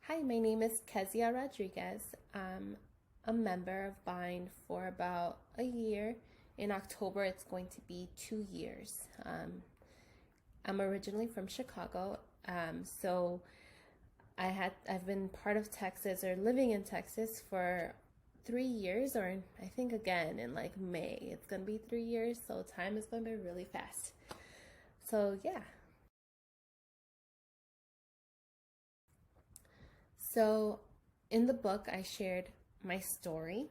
Hi, my name is Kezia Rodriguez. I'm a member of Bind for about a year. In October, it's going to be 2 years. I'm originally from Chicago, so I've been part of Texas or living in Texas for 3 years, or I think again in like May, it's gonna be 3 years. So time is gonna be really fast. So yeah. So in the book, I shared my story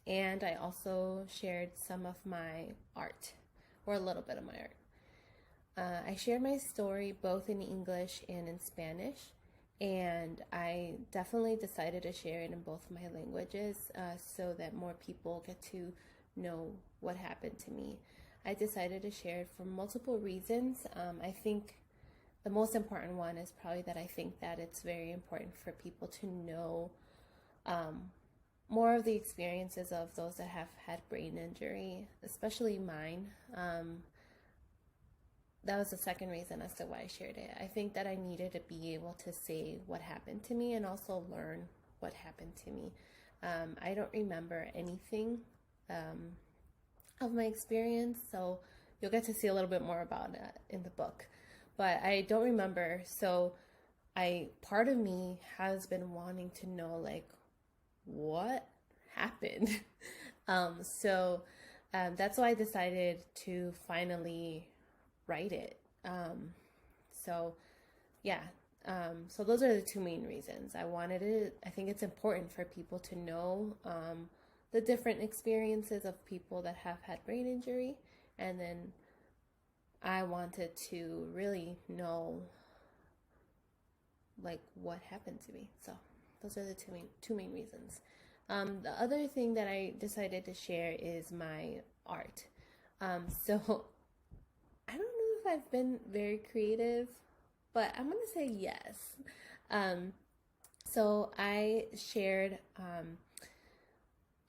and I also shared some of my art, or a little bit of my art. I shared my story both in English and in Spanish, and I definitely decided to share it in both my languages so that more people get to know what happened to me. I decided to share it for multiple reasons. I think the most important one is probably that I think that it's very important for people to know more of the experiences of those that have had brain injury, especially mine. That was the second reason as to why I shared it. I think that I needed to be able to say what happened to me and also learn what happened to me. I don't remember anything of my experience, so you'll get to see a little bit more about it in the book. But I don't remember, so part of me has been wanting to know like what happened. That's why I decided to finally write it. So yeah, so those are the two main reasons. I think it's important for people to know the different experiences of people that have had brain injury, and then I wanted to really know like what happened to me. So those are the two main reasons. The other thing that I decided to share is my art. So I don't know if I've been very creative, but I'm gonna say yes. So I shared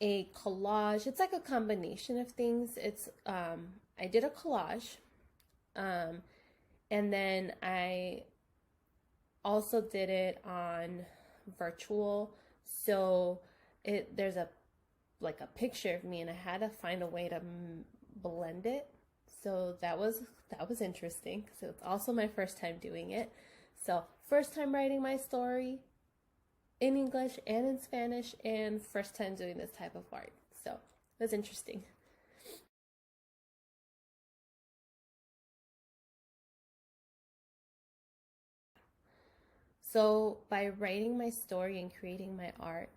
a collage. It's like a combination of things. I did a collage, and then I also did it on virtual. So there's a picture of me, and I had to find a way to blend it. So that was interesting because it's also my first time doing it. So first time writing my story in English and in Spanish, and first time doing this type of art. So it was interesting. So by writing my story and creating my art,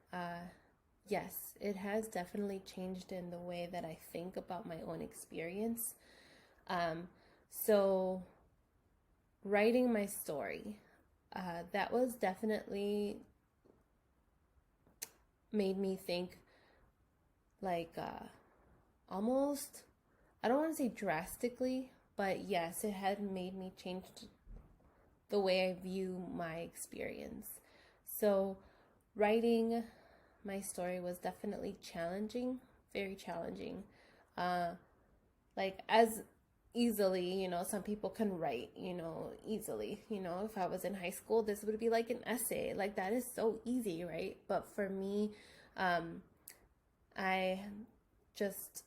yes, it has definitely changed in the way that I think about my own experience. So writing my story, that was definitely made me think like almost, I don't want to say drastically, but yes, it had made me change the way I view my experience. So writing my story was definitely challenging, very challenging. Like as easily, some people can write, easily. If I was in high school, this would be like an essay. Like that is so easy, right? But for me, I just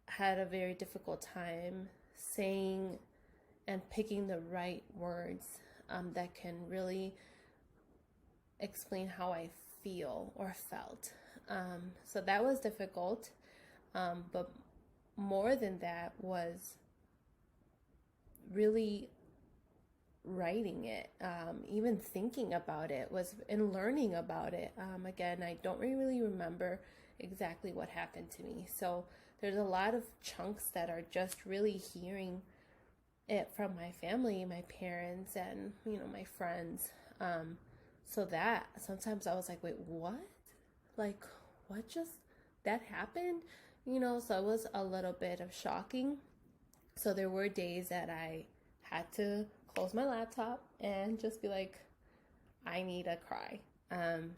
had a very difficult time saying and picking the right words that can really explain how I feel or felt. So that was difficult. But more than that was really writing it, even thinking about it was, and learning about it. Again, I don't really remember exactly what happened to me. So there's a lot of chunks that are just really hearing it from my family, my parents, and my friends. So that sometimes I was like, wait, what? Like, what just that happened? So it was a little bit of shocking. So there were days that I had to close my laptop and just be like, I need a cry.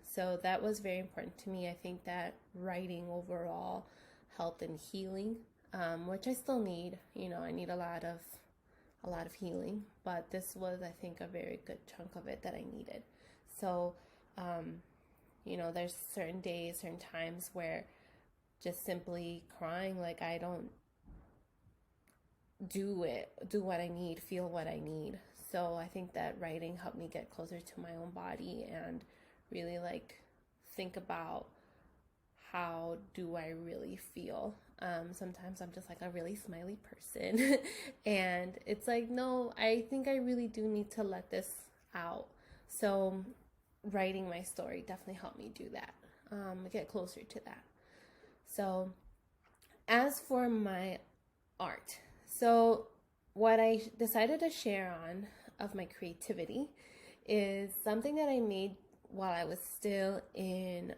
So that was very important to me. I think that writing overall helped in healing, which I still need. I need a lot of healing, but this was, I think, a very good chunk of it that I needed. So There's certain days, certain times where just simply crying, like I don't do what I need, feel what I need. So I think that writing helped me get closer to my own body and really like think about how do I really feel. Sometimes I'm just like a really smiley person. And it's like, no, I think I really do need to let this out. So writing my story definitely helped me do that, get closer to that. So as for my art, so what I decided to share on of my creativity is something that I made while I was still in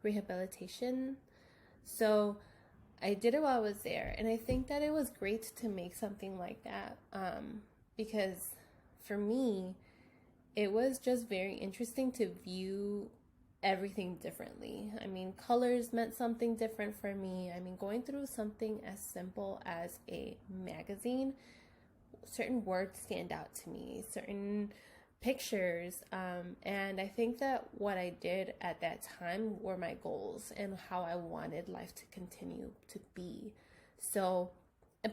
rehabilitation. So I did it while I was there, and I think that it was great to make something like that, because for me, it was just very interesting to view everything differently. I mean, colors meant something different for me. I mean, going through something as simple as a magazine, certain words stand out to me, certain pictures. And I think that what I did at that time were my goals and how I wanted life to continue to be. So,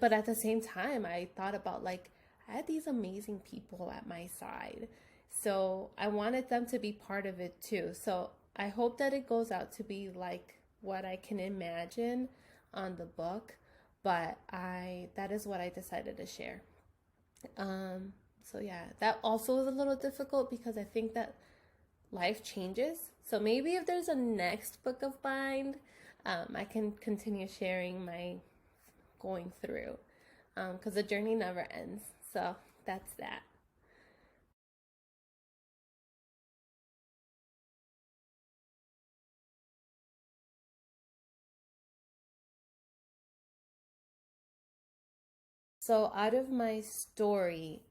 but at the same time, I thought about like, I had these amazing people at my side. So I wanted them to be part of it too. So I hope that it goes out to be like what I can imagine on the book, but that is what I decided to share. So yeah, that also was a little difficult because I think that life changes. So maybe if there's a next book of mine, I can continue sharing my going through, because the journey never ends. So that's that. So out of my story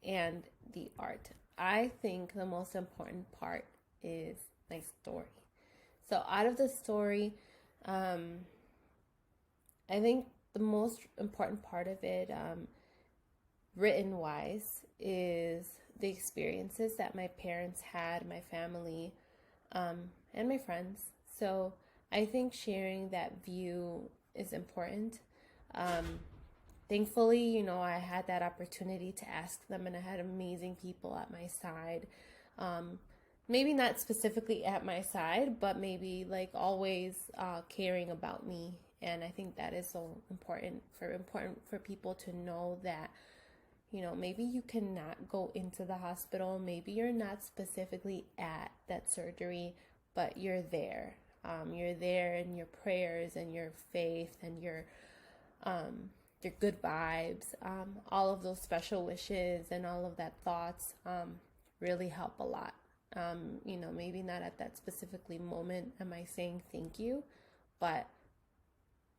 and the art, I think the most important part is my story. So out of the story, um, I think the most important part of it, written wise, is the experiences that my parents had, my family, and my friends. So I think sharing that view is important. Um, Thankfully, I had that opportunity to ask them, and I had amazing people at my side. Um, Maybe not specifically at my side, but maybe like always caring about me. And I think that is so important for people to know that maybe you cannot go into the hospital. Maybe you're not specifically at that surgery, but you're there. You're there in your prayers and your faith and your good vibes, all of those special wishes and all of that thoughts really help a lot. Maybe not at that specifically moment am I saying thank you, but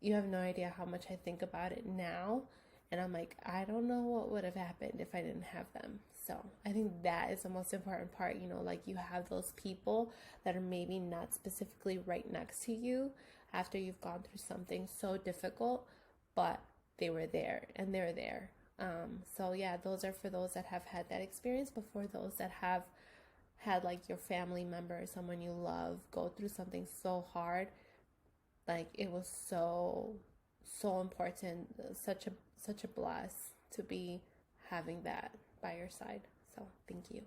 you have no idea how much I think about it now. And I'm like, I don't know what would have happened if I didn't have them. So I think that is the most important part, like you have those people that are maybe not specifically right next to you after you've gone through something so difficult, but they were there and they're there. So yeah, those are for those that have had that experience, but for those that have had like your family member or someone you love go through something so hard, like it was so important, such a bless to be having that by your side. So thank you.